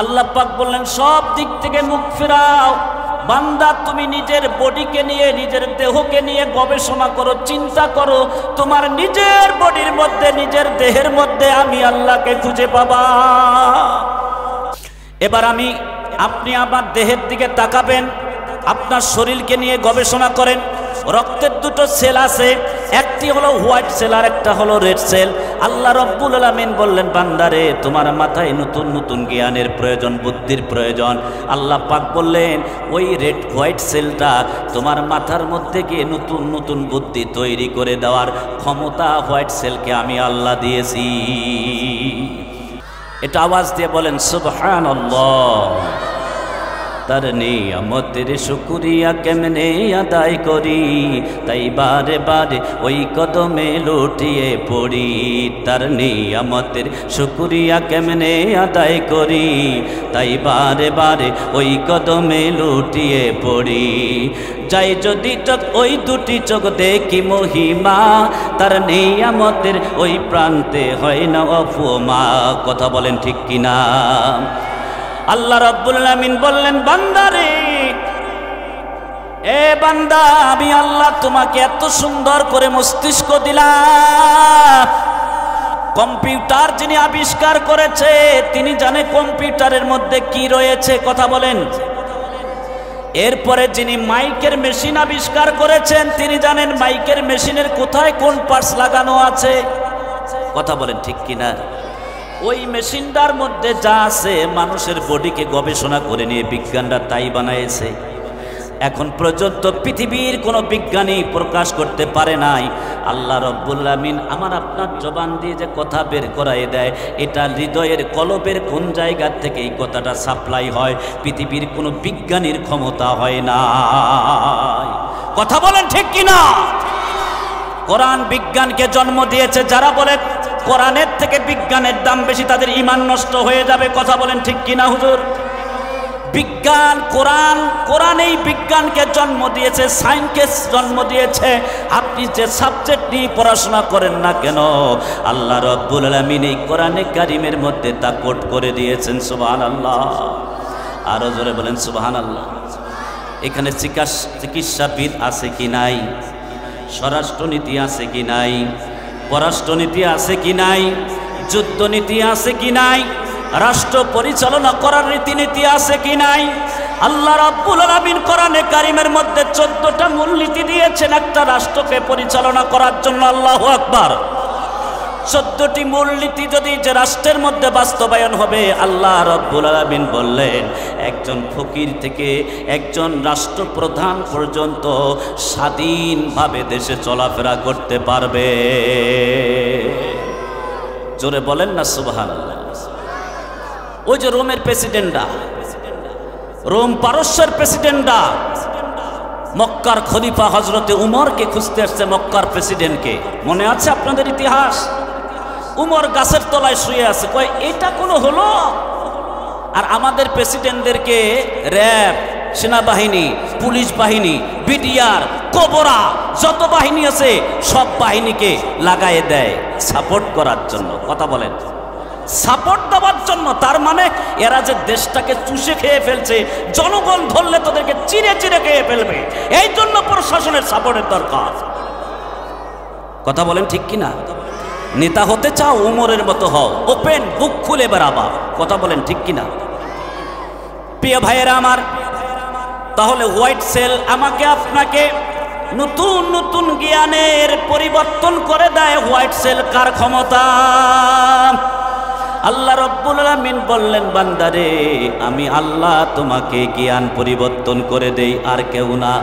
আল্লাহ পাক বললেন সব দিক থেকে মুখ ফেরাও। বান্দা তুমি নিজের বডিকে নিয়ে, নিজের দেহকে নিয়ে গবেষণা করো, চিন্তা করো। তোমার নিজের বডির মধ্যে, নিজের দেহের মধ্যে আমি আল্লাহকে খুঁজে পাবা। এবার আপনি আমার দেহের দিকে তাকাবেন, আপনার শরীরকে নিয়ে গবেষণা করেন। রক্তের দুটো সেল আছে, একটি হলো হোয়াইট সেল আর একটা হলো রেড সেল। আল্লাহ রব্বুল আলামিন বললেন বান্দারে তোমার মাথায় নতুন নতুন জ্ঞানের প্রয়োজন, বুদ্ধির প্রয়োজন। আল্লাহ পাক বললেন ওই হোয়াইট সেলটা তোমার মাথার মধ্যে গিয়ে নতুন নতুন বুদ্ধি তৈরি করে দেওয়ার ক্ষমতা হোয়াইট সেলকে আমি আল্লাহ দিয়েছি। এটা আওয়াজ দিয়ে বলেন সুবহানাল্লাহ। তার নিয়ামতের শুকরিয়া কেমনে আদায় করি, তাই বারে বারে ওই কদমে লুটিয়ে পড়ি। তার নিয়ামতের শুকরিয়া কেমনে আদায় করি, তাই বারে বারে ওই কদমে লুটিয়ে পড়ি। যাই যদি চোখ ওই দুটি চোখ দেখি মহিমা, তার নিয়ামতের ওই প্রান্তে হয় না অপমা। কথা বলেন ঠিক কিনা? আল্লাহ রাব্বুল আলামিন বললেন বান্দারে, এ বান্দা আমি আল্লাহ তোমাকে এত সুন্দর করে মস্তিষ্ক দিলাম। কম্পিউটার যিনি আবিষ্কার করেছে তিনি জানে কম্পিউটারের মধ্যে কি রয়েছে। কথা বলেন। এরপরে যিনি মাইকের মেশিন আবিষ্কার করেছেন তিনি জানেন মাইকের মেশিনের কোথায় কোন পার্টস লাগানো আছে। কথা বলেন ঠিক কিনা? ওই মেশিনটার মধ্যে যা আছে মানুষের বডিকে গবেষণা করে নিয়ে বিজ্ঞানরা তাই বানাইছে। এখন পর্যন্ত পৃথিবীর কোনো বিজ্ঞানী প্রকাশ করতে পারে নাই। আল্লাহ রাব্বুল আলামিন আমার আপনার জবান দিয়ে যে কথা বের করায় দেয়, এটা হৃদয়ের কলবের কোন জায়গা থেকে এই কথাটা সাপ্লাই হয় পৃথিবীর কোনো বিজ্ঞানীর ক্ষমতা হয় না। কথা বলেন ঠিক কিনা? কোরআন বিজ্ঞানকে জন্ম দিয়েছে। যারা বলে কোরআনের থেকে বিজ্ঞানের দাম বেশি তাদের ঈমান নষ্ট হয়ে যাবে। কথা বলেন ঠিক কিনা হুজুর? বিজ্ঞান, কোরআন এই বিজ্ঞানকে জন্ম দিয়েছে, সায়েন্সকে জন্ম দিয়েছে। আপনি যে সাবজেক্ট নিয়ে পড়াশোনা করেন না কেন আল্লাহ রাব্বুল আলামিন এই কোরআনে কারিমের মধ্যে তা কোট করে দিয়েছেন। সুবহানাল্লাহ। আরো জোরে বলেন সুবহানাল্লাহ। এখানে চিকিৎসাবিদ আছে কি নাই? স্বরাষ্ট্রনীতি আছে কি নাই? পররাষ্ট্রনীতি আছে কি নাই? যুদ্ধনীতি আছে কি নাই? রাষ্ট্র পরিচালনা করার রীতিনীতি আছে কি নাই? আল্লাহ রাব্বুল আলামিন কোরআনে কারিমের মধ্যে 14টা মূলনীতি দিয়েছেন একটা রাষ্ট্রকে পরিচালনা করার জন্য। আল্লাহু আকবার। 14টি মূলনীতি যদি যে রাষ্ট্রের মধ্যে বাস্তবায়ন হবে, আল্লাহ রাব্বুল আলামিন বললেন একজন ফকির থেকে একজন রাষ্ট্রপ্রধান পর্যন্ত স্বাধীনভাবে দেশে চলাফেরা করতে পারবে। জোরে বলেন না সুবহানাল্লাহ। ওই যে রোমের প্রেসিডেন্টরা, রোম পারস্যের প্রেসিডেন্টরা মক্কার খলিফা হযরতে উমরকে খুঁজতে আসছে, মক্কার প্রেসিডেন্টকে। মনে আছে আপনাদের ইতিহাস? উমর গাছের তলায় শুয়ে আছে, কয় এটা কোনো হলো? আর আমাদের প্রেসিডেন্টদেরকে র‍্যাব, সেনাবাহিনী, পুলিশ বাহিনী, বিডিআর, কোবরা যত বাহিনী আছে সব বাহিনীকে লাগায়ে দেয় সাপোর্ট করার জন্য। কথা বলেন, সাপোর্ট দেওয়ার জন্য। তার মানে এরা যে দেশটাকে চুষে খেয়ে ফেলছে, জনগণ ধরলে তাদেরকে চিরে চিরে খেয়ে ফেলবে, এই জন্য প্রশাসনের সাপোর্টের দরকার। কথা বলেন ঠিক কিনা? নেতা হতে চাও উমরের মতো হও, ওপেন বুক খুলে বেড়াবা। কথা বলেন ঠিক কিনা? প্রিয় ভাইয়েরা আমার, তাহলে হোয়াইট সেল আমাকে আপনাকে নতুন নতুন জ্ঞানের পরিবর্তন করে দেয়। হোয়াইট সেল কার ক্ষমতা? আল্লাহ রাব্বুল আলামিন বললেন বান্দারে আমি আল্লাহ তোমাকে জ্ঞান পরিবর্তন করে দেই, আর কেউ না।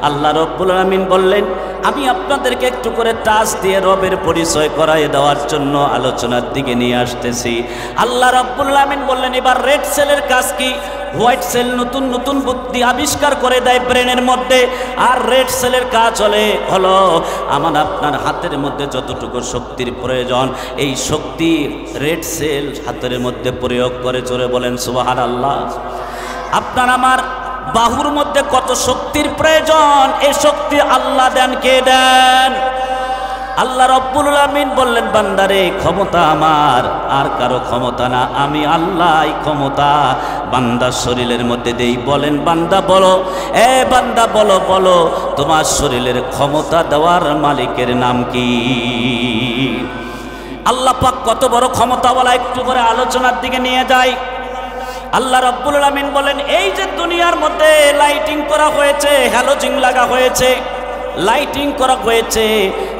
আল্লাহ রাব্বুল আলামিন বললেন আমি আপনাদেরকে একটু করে টাচ দিয়ে রবের পরিচয় করায় দেওয়ার জন্য আলোচনার দিকে নিয়ে আসতেছি। আল্লাহ রাব্বুল আলামিন বললেন এবার রেড সেলের কাজ কি? হোয়াইট সেল নতুন নতুন বুদ্ধি আবিষ্কার করে দেয় ব্রেনের মধ্যে, আর রেড সেলের কাজ হলো আমার আপনার হাতের মধ্যে যতটুকু শক্তির প্রয়োজন এই শক্তি রেড সেল হাতের মধ্যে প্রয়োগ করে। জোরে বলেন সুবহানাল্লাহ। আপনার আমার বাহুর মধ্যে কত শক্তির প্রয়োজন, এই শক্তি আল্লাহ দেন। কে দেন? আল্লাহ রাব্বুল আলামিন বললেন, বান্দারে ক্ষমতা আমার, আর কারো ক্ষমতা না, আমি আল্লাহই ক্ষমতা বান্দার শরীরের মধ্যে দেই। বলেন বান্দা বলো, এ বান্দা বলো, বলো তোমার শরীরের ক্ষমতা দেওয়ার মালিকের নাম কি? আল্লাহ পাক কত বড় ক্ষমতাওয়ালা, একটু করে আলোচনার দিকে নিয়ে যায়। আল্লাহ রাব্বুল আলামিন বলেন, এই যে দুনিয়ার মধ্যে লাইটিং করা হয়েছে, হ্যালোজিন লাগা হয়েছে, লাইটিং করা হয়েছে,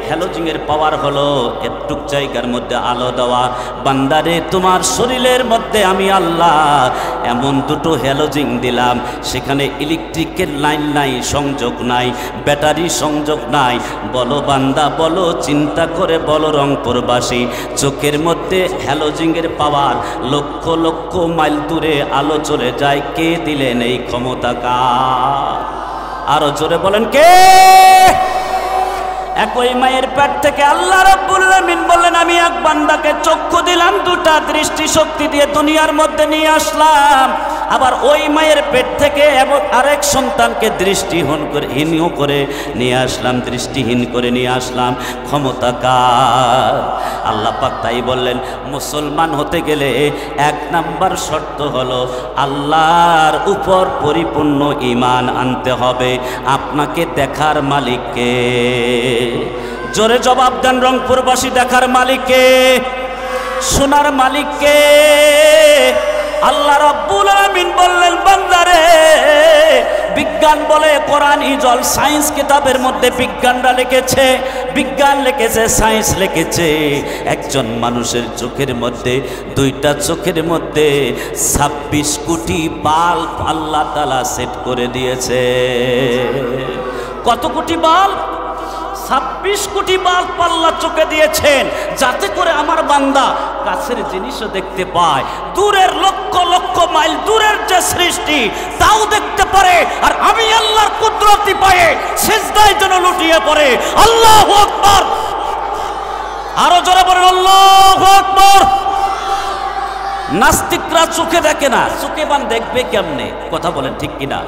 হ্যালোজিনের পাওয়ার হলো একটুক জায়গার মধ্যে আলো দেওয়া। বান্দারে তোমার শরীরের মধ্যে আমি আল্লাহ এমন দুটো হ্যালোজিন দিলাম, সেখানে ইলেকট্রিকের লাইন নাই, সংযোগ নাই, ব্যাটারি সংযোগ নাই। বলো বান্দা বলো, চিন্তা করে বলো রংপুরবাসী, চোখের মধ্যে হ্যালোজিনের পাওয়ার, লক্ষ লক্ষ মাইল দূরে আলো চলে যায়, কে দিলেন এই ক্ষমতা? কার? আরো জোরে বলেন কে? একই মায়ের পেট থেকে আল্লাহ রাব্বুল আলামিন বললেন, আমি এক বান্দাকে চক্ষু দিলাম, দুটা দৃষ্টি শক্তি দিয়ে দুনিয়ার মধ্যে নিয়ে আসলাম। আবার ওই মায়ের পেট থেকে আরেক সন্তানকে দৃষ্টিহীন করে নিয়ে আসলাম, দৃষ্টিহীন করে নিয়ে আসলাম। ক্ষমতা কার? আল্লাহ পাক তাই বললেন, মুসলমান হতে গেলে এক নাম্বার শর্ত হলো আল্লাহর উপর পরিপূর্ণ ঈমান আনতে হবে। আপনাকে দেখার মালিককে, জোরে জবাব দেন রংপুরবাসী, দেখার মালিককে, শোনার মালিককে। আল্লাহ রাব্বুল আলামিন বললেন, বান্দারে বিজ্ঞান বলে, কোরআন ইজল সায়েন্স কিতাবের মধ্যে বিজ্ঞানরা লিখেছে, বিজ্ঞান লিখেছে, সায়েন্স লিখেছে, একজন মানুষের চোখের মধ্যে, দুইটা চোখের মধ্যে 26 কোটি বাল্ব আল্লাহ তাআলা সেট করে দিয়েছে। কত কোটি বাল্ব? 26 কোটি বাল্ব আল্লাহ চোখে দিয়েছেন, যাতে করে আমার বান্দা কাছের জিনিসও দেখতে পায়, দূরের লক্ষ লক্ষ মাইল দূরের যে সৃষ্টি তাও দেখতে পারে, আর আমি আল্লাহর কুদরতি পায়ে সিজদায় যেন লুটিয়ে পড়ে। আল্লাহু আকবার! আরো জোরে বলেন আল্লাহু আকবার! নাস্তিকরা চোখে দেখে না, চোখে বান দেখবে কেমনে? কথা বলেন ঠিক কিনা?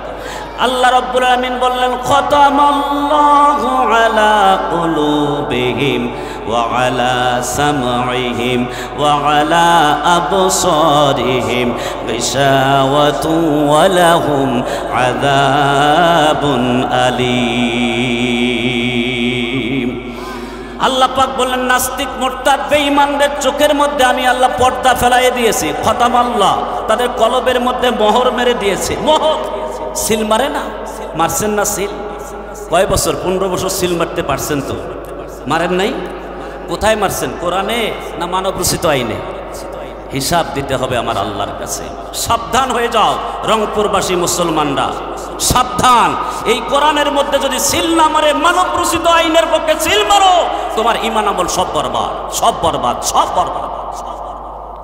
আল্লাহ রাব্বুল আলামিন বললেন, খাতামাল্লাহু আলা কুলুবিহিম ওয়া আলা সামঈহিম ওয়া আলা আবসারিহিম গিশাওয়াতু ওয়া লাহুম আযাবুন আলীম। আল্লাহ পাক বললেন, নাস্তিক মুরতাদ বেঈমানদের চোখের মধ্যে আমি আল্লাহ পর্দা ফেলাইয়ে দিয়েছি। খতামাল্লাহ, তাদের কলবের মধ্যে মোহর মেরে দিয়েছে। মোহর, সিল মারে না? মারছেন না সিল? কয় বছর? 15 বছর সিল মারতে পারছেন তো? মারেন নাই? কোথায় মারছেন? কোরআনে না মানব রচিত আইনে? হিসাব দিতে হবে আমার আল্লাহর কাছে। সাবধান হয়ে যাও রংপুরবাসী মুসলমানরা, সাবধান। এই কোরআনের মধ্যে যদি সিল না মারে, মানব রচিত আইনের পক্ষে সিল মারো, তোমার ঈমান আমল সব বরবাদ, সব বরবাদ, সব বরবাদ।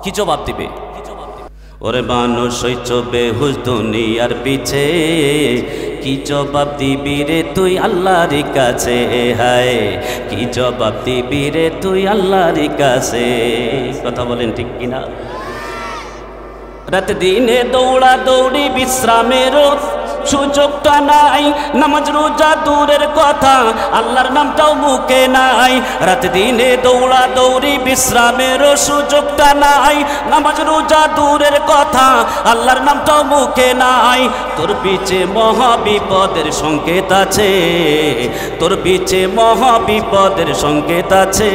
কি জবাব দিবে? ওরে মানুষ হইছ বেহুশ দুনিয়ার পিছে, কি জবাব দিবি রে তুই আল্লাহর কাছে? হায়, কি জবাব দিবি রে তুই আল্লাহর কাছে? কথা বলেন ঠিক কিনা? রাত দিনে দৌড়া দৌড়ি, বিশ্রামেরও সুযোগটা নাই, নামাজ রোজা দূরের কথা, আল্লাহর নামটাও মুখে নাই। রাত দিনে দৌড়া দৌড়ি, বিশ্রামেরও সুযোগটা নাই, নামাজ রোজা দূরের কথা, আল্লাহর নামটাও মুখে নাই। তোর পিছে মহা বিপদের সংকেত আছে, তোর পিছে মহা বিপদের সংকেত আছে,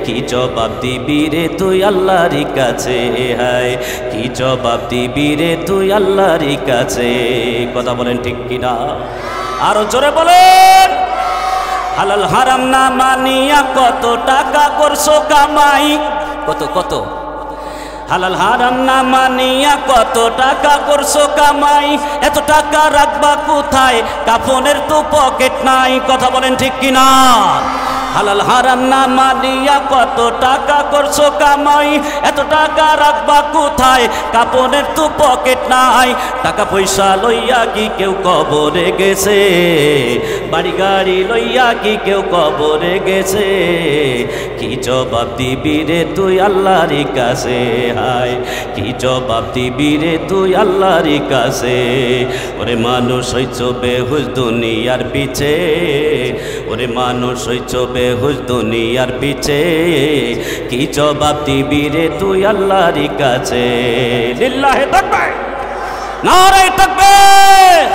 কি জবাব দিবি রে তুই আল্লাহর কাছে? হায়, কি জবাব দিবি রে তুই আল্লাহর কাছে? কথা বলেন ঠিক কিনা? আরো জোরে বলেন। হালাল হারাম না মানিয়া কত টাকা করছো কামাই? কত কত? হালাল হারাম না মানিয়া কত টাকা করছো কামাই? এত টাকা রাখবা কোথায়? কাফনের তো পকেট নাই। কথা বলেন ঠিক কিনা? হালাল হারাম না মানিয়া কত টাকা করছো কামাই? এত টাকা রাখবা কোথায়? কাপনের তো পকেট নাই। টাকা পয়সা লইয়া কি কেউ কবরে গেছে? বাড়ি গাড়ি লইয়া কি কেউ কবরে গেছে? কি জবাব দিবি রে তুই আল্লাহর কাছে? হায়, কি জবাব দিবি রে তুই আল্লাহর কাছে? ওরে মানুষ হইছ বেহুশ দুনিয়ার পিছে, ওরে মানুষ হইছ বেহুশ দুনিয়ার পিছে, কি জবাব দিবি রে তুই আল্লাহর কাছে? লিল্লাহি তাকবীর, নারে তাকবীর।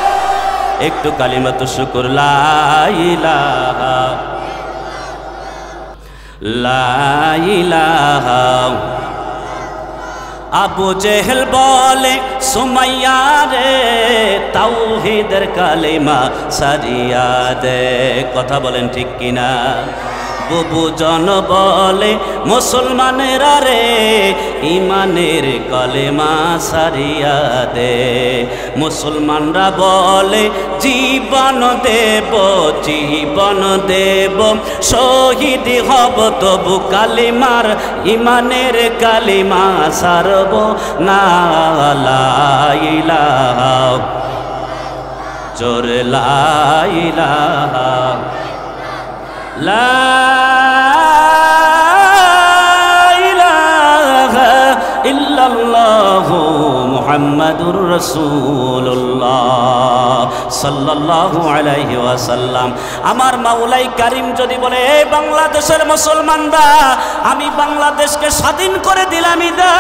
একটু কালিমাতু শুকর, লা ইলাহা লা ইলাহা। আবু জেহেল বলে সুমাইয়া রে, তাওহীদের কালিমা সারিয়া দে। কথা বলেন ঠিক কিনা? বুবু জন বলে মুসলমানেরা রে, ইমানের কলেমা সারিয়া দে। মুসলমানরা বলে জীবন দেব, জীবন দেব, শহীদ হব তবু কালিমার ইমানের কালিমা সারব না। লা ইলাহা, জোর লা ইলাহা লা ইলাহা ইল্লাল্লাহু মুহাম্মাদুর রাসূলুল্লাহ সাল্লাল্লাহু আলাইহি ওয়াসাল্লাম। আমার মাওলাই কারীম যদি বলে, এই বাংলাদেশের মুসলমানরা, আমি বাংলাদেশকে স্বাধীন করে দিলাম, ইদা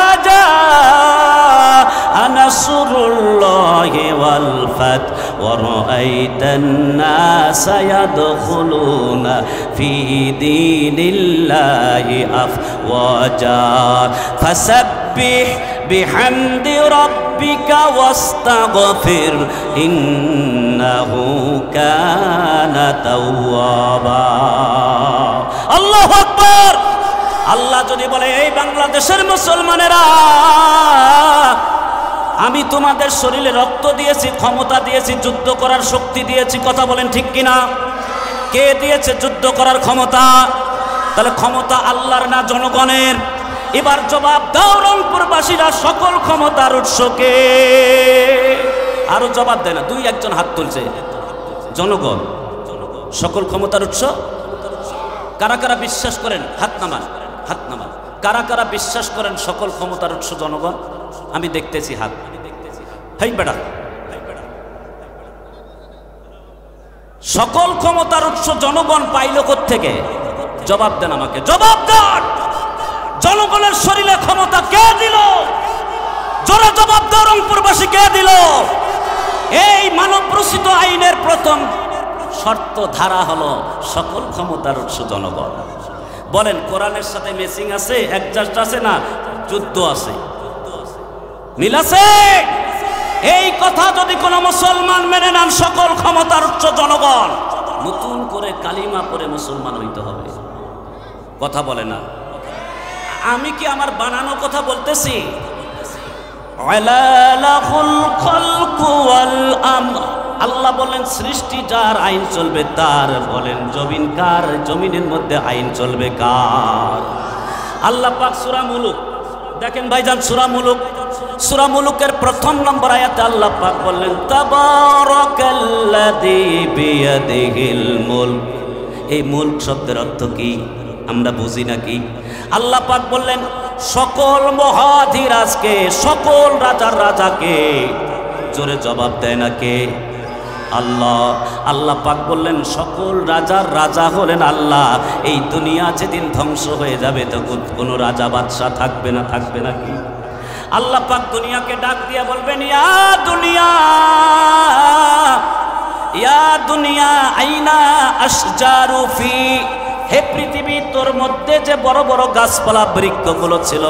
নাসরুল্লাহি ওয়াল ফাত ওয়া রাআইতান নাসা ইয়াদখুলুনা ফি দীনিল্লাহি আফওয়াজা ফাসাব্বিহ বিহামদি রাব্বিকা ওয়াস্তাগফির ইন্নাহু কানা তাওয়াবা। আল্লাহু আকবার। আল্লাহ যদি বলে, এই বাংলাদেশের মুসলমানেরা, আমি তোমাদের শরীরে রক্ত দিয়েছি, ক্ষমতা দিয়েছি, যুদ্ধ করার শক্তি দিয়েছি। কথা বলেন ঠিক কিনা? কে দিয়েছে যুদ্ধ করার ক্ষমতা? তাহলে ক্ষমতা আল্লাহর না জনগণের? এবার জবাব দাও রংপুরবাসীরা, সকল ক্ষমতার উৎসকে। আরো জবাব দেয় না, দুই একজন হাত তুলছে। জনগণ সকল ক্ষমতার উৎস। কারা কারা বিশ্বাস করেন? হাত নামান, হাত নামান। কারা কারা বিশ্বাস করেন সকল ক্ষমতার উৎস জনগণ? আমি দেখতেছি হাত। হেই বেটা, সকল ক্ষমতার উৎস জনগণ পাইল কোত্থেকে? জবাব দেন আমাকে, জবাব দেন। জনগণের শরীরে ক্ষমতা কে দিল? জোরে জবাব দাও রংপুরবাসী, কে দিল? এই মানব রচিত আইনের প্রথম শর্ত ধারা হলো সকল ক্ষমতার উৎস জনগণ। বলেন, কোরআনের সাথে ম্যাচিং আছে? অ্যাডজাস্ট আছে না? যুদ্ধ আছে, মিল আছে? এই কথা যদি কোনো মুসলমান মেনে নেন, সকল ক্ষমতার উৎস জনগণ, নতুন করে কালিমা পড়ে মুসলমান হইতে হবে। কথা বলে না? আমি কি আমার বানানো কথা বলতেছি? আল্লাহ বলেন সৃষ্টি যার, আইন চলবে তার। বলেন জমিন কার? জমিনের মধ্যে আইন চলবে কার? আল্লাহ পাক সূরা মুলুক, দেখেন ভাইজান, সূরা মুলুক, সূরা মুলুকের প্রথম নম্বর আয়াতে আল্লাহ পাক বললেন তাবারাকাল্লাযী বিয়াদিহিল মুলক। এই মুলক শব্দের অর্থ কি আমরা বুঝি নাকি? আল্লাহ পাক বললেন সকল মহাধীরাজকে, সকল রাজার রাজাকে। জোরে জবাব দেয় না কে? আল্লাহ। আল্লাহ পাক বললেন সকল রাজার রাজা হলেন আল্লাহ। এই দুনিয়া যেদিন ধ্বংস হয়ে যাবে তখন কোনো রাজা বাদশাহ থাকবে না। থাকবে নাকি? আল্লাহ পাক দুনিয়াকে ডাক দিয়া বলবেন, ইয়া দুনিয়া, ইয়া দুনিয়া আইনা আশজারু ফি। হে পৃথিবী, তোর মধ্যে যে বড় বড় গাছপালা বৃক্ষগুলো ছিল,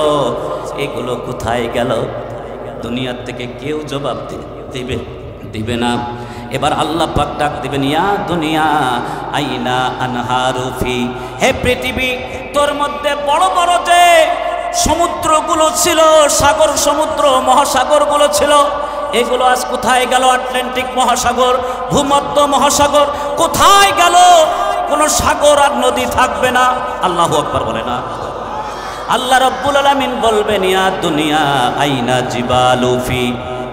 এগুলো কোথায় গেল? দুনিয়ার থেকে কেউ জবাব দিবে না। এবার আল্লাহ পাক ডাক দিবেন, ইয়া দুনিয়া আইনা আনহারু ফি। হে পৃথিবী, তোর মধ্যে বড় বড় যে সমুদ্রগুলো ছিল, সাগর, সমুদ্র, মহাসাগরগুলো ছিল, এগুলো আজ কোথায় গেল? আটলান্টিক মহাসাগর, ভূমধ্য মহাসাগর কোথায় গেল? কোনো সাগর আর নদী থাকবে না। আল্লাহু আকবার বলে না? আল্লাহ রাব্বুল আলামিন বলবেন, ইয়া দুনিয়া আইনা জিবালু ফি।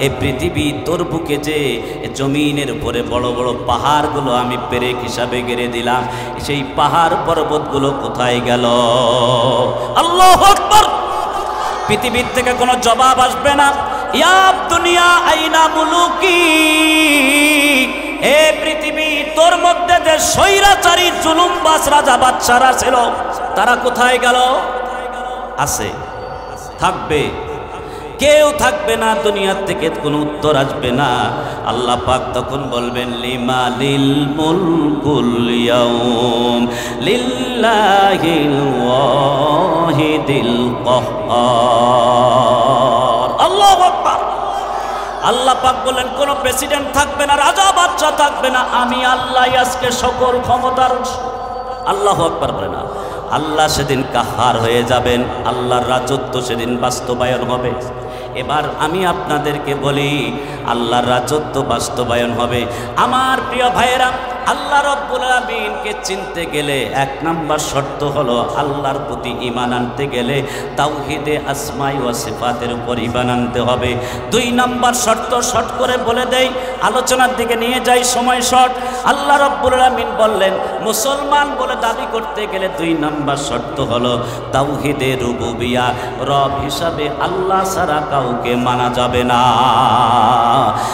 এ পৃথিবী, তোর বুকে যে জমিনের উপরে বড় বড় পাহাড়গুলো আমি পেরেক হিসাবে গেড়ে দিলাম, সেই পাহাড় পর্বতগুলো কোথায় গেল? আল্লাহু আকবার। পৃথিবীর থেকে কোনো জবাব আসবে না। ইয়া দুনিয়া আইনা মুলুকি। হে পৃথিবী, তোর মধ্যে যে স্বৈরাচারী জুলুমবাজ রাজা বাদশারা ছিল তারা কোথায় গেল? আছে, থাকবে, কেউ থাকবে না, দুনিয়া থেকে কোনো উত্তর আসবে না। আল্লাহ পাক তখন বলবেন লিমালিল মুলকুল ইয়াউম লিল্লাহিল ওয়াহিদিল কাহ্হার। আল্লাহু আকবার। আল্লাহ পাক বলেন কোন প্রেসিডেন্ট থাকবে না, রাজা বাদশা থাকবে না, আমি আল্লাহ আজকে সকল ক্ষমতার। আল্লাহু আকবার বলে না। আল্লাহ সেদিন কাহার হয়ে যাবেন, আল্লাহর রাজত্ব সেদিন বাস্তবায়ন হবে। এবার আমি আপনাদেরকে বলি, আল্লাহর রাজত্ব বাস্তবায়ন হবে। আমার প্রিয় ভাইয়েরা, আল্লাহ রব্বুল আমিনকে চিনতে গেলে এক নাম্বার শর্ত হলো আল্লাহর প্রতি ঈমান আনতে গেলে তাওহীদে আসমাই ওয়া সিফাতের উপর ঈমান আনতে হবে। দুই নাম্বার শর্ত শর্ট করে বলে দেই, আলোচনার দিকে নিয়ে যাই, সময় শর্ট। আল্লাহ রব্বুল আমিন বললেন মুসলমান বলে দাবি করতে গেলে দুই নাম্বার শর্ত হলো তাওহীদে রুবুবিয়া, রব হিসাবে আল্লাহ ছাড়া কাউকে মানা যাবে না।